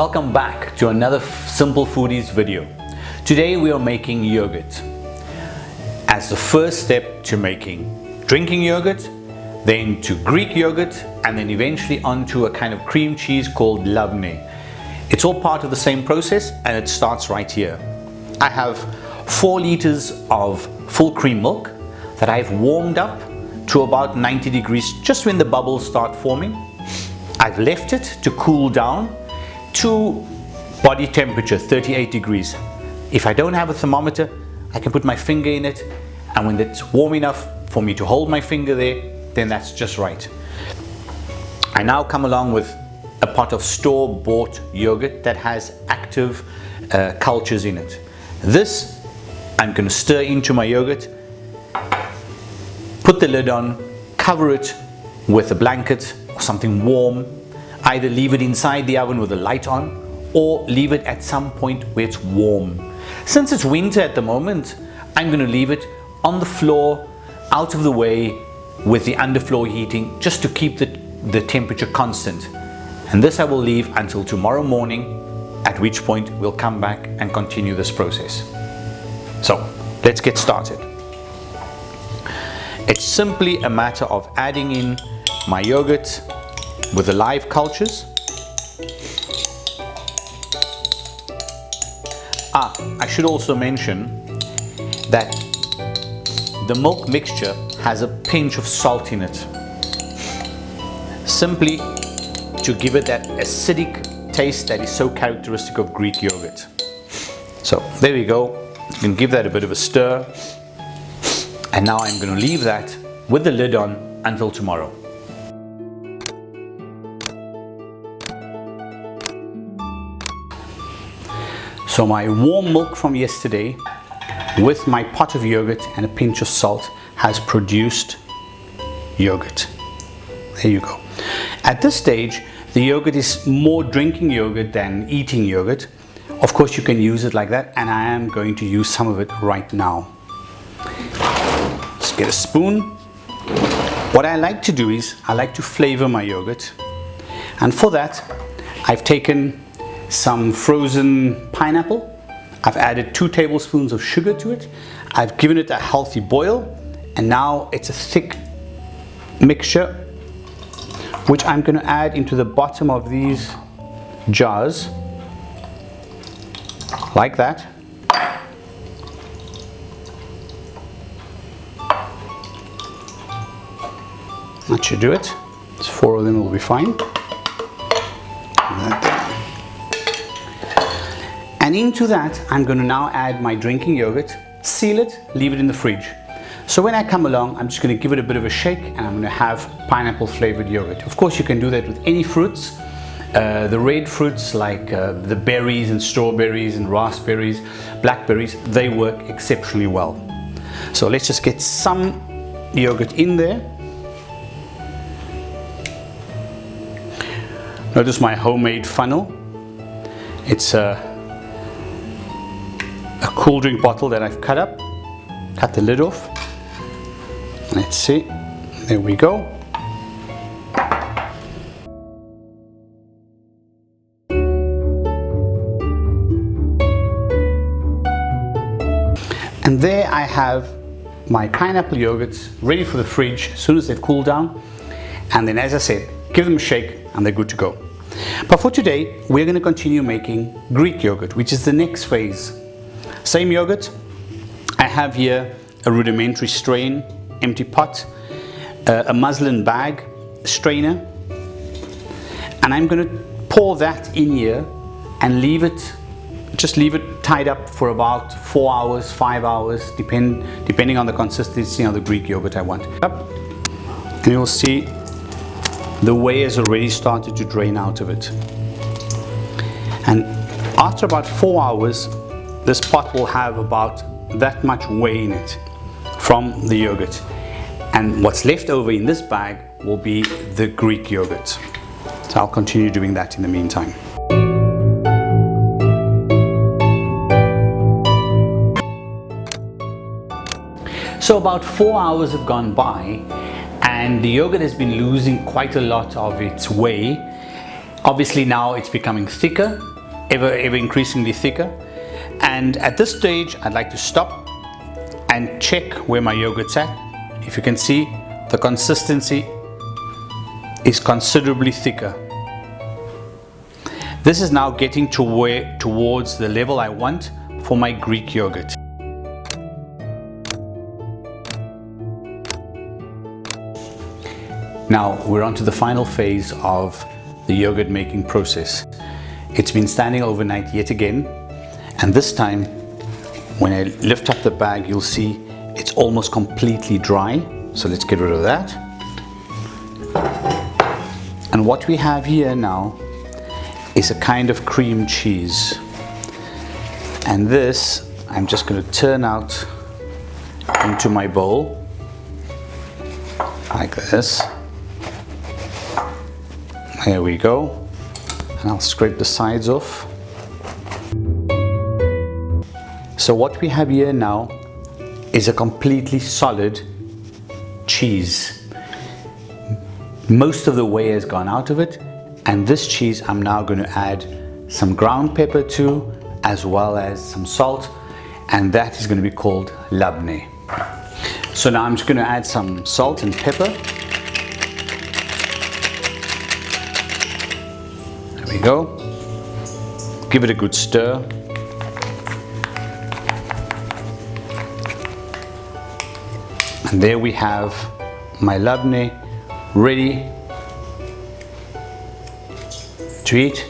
Welcome back to another Simple Foodies video. Today we are making yogurt. As the first step to making drinking yogurt, then to Greek yogurt, and then eventually onto a kind of cream cheese called labnah. It's all part of the same process and it starts right here. I have 4 liters of full cream milk that I've warmed up to about 90 degrees just when the bubbles start forming. I've left it to cool down to body temperature, 38 degrees. If I don't have a thermometer, I can put my finger in it, and when it's warm enough for me to hold my finger there, then that's just right. I now come along with a pot of store-bought yogurt that has active cultures in it. This I'm going to stir into my yogurt, put the lid on, cover it with a blanket or something warm. Either leave it inside the oven with the light on or leave it at some point where it's warm. Since it's winter at the moment, I'm going to leave it on the floor, out of the way, with the underfloor heating, just to keep the temperature constant. And this I will leave until tomorrow morning, at which point we'll come back and continue this process. So let's get started. It's simply a matter of adding in my yogurt with the live cultures. I should also mention that the milk mixture has a pinch of salt in it, simply to give it that acidic taste that is so characteristic of Greek yogurt. So there we go. You can give that a bit of a stir, and now I'm going to leave that with the lid on until tomorrow. So my warm milk from yesterday with my pot of yogurt and a pinch of salt has produced yogurt. There you go. At this stage, the yogurt is more drinking yogurt than eating yogurt. Of course, you can use it like that, and I am going to use some of it right now. Let's get a spoon. What I like to do is I like to flavor my yogurt, and for that I've taken some frozen pineapple. I've added 2 tablespoons of sugar to it. I've given it a healthy boil, and now it's a thick mixture which I'm going to add into the bottom of these jars like that. That should do it. 4 of them will be fine. And into that, I'm going to now add my drinking yogurt, seal it, leave it in the fridge. So when I come along, I'm just going to give it a bit of a shake, and I'm going to have pineapple flavored yogurt. Of course, you can do that with any fruits. The red fruits like the berries and strawberries and raspberries, blackberries, they work exceptionally well. So let's just get some yogurt in there. Notice my homemade funnel. It's a cool drink bottle that I've cut up. Cut the lid off. Let's see. There we go. And there I have my pineapple yogurts ready for the fridge as soon as they've cooled down. And then, as I said, give them a shake and they're good to go. But for today, we're going to continue making Greek yogurt, which is the next phase. Same yogurt. I have here a rudimentary strain, empty pot, a muslin bag strainer, and I'm going to pour that in here and leave it tied up for about 4 hours, 5 hours, depending on the consistency of the Greek yogurt I want. And you'll see the whey has already started to drain out of it. And after about 4 hours, this pot will have about that much whey in it from the yogurt. And what's left over in this bag will be the Greek yogurt. So I'll continue doing that in the meantime. So about 4 hours have gone by, and the yogurt has been losing quite a lot of its whey. Obviously now it's becoming thicker, ever increasingly thicker. And at this stage, I'd like to stop and check where my yogurt's at. If you can see, the consistency is considerably thicker. This is now getting towards the level I want for my Greek yogurt. Now we're on to the final phase of the yogurt making process. It's been standing overnight yet again, and this time when I lift up the bag, you'll see it's almost completely dry. So let's get rid of that. And what we have here now is a kind of cream cheese. And this, I'm just going to turn out into my bowl like this. There we go. And I'll scrape the sides off. So what we have here now is a completely solid cheese. Most of the whey has gone out of it, and this cheese I'm now going to add some ground pepper to, as well as some salt, and that is going to be called labnah. So now I'm just going to add some salt and pepper. There we go. Give it a good stir. And there we have my labnah ready to eat.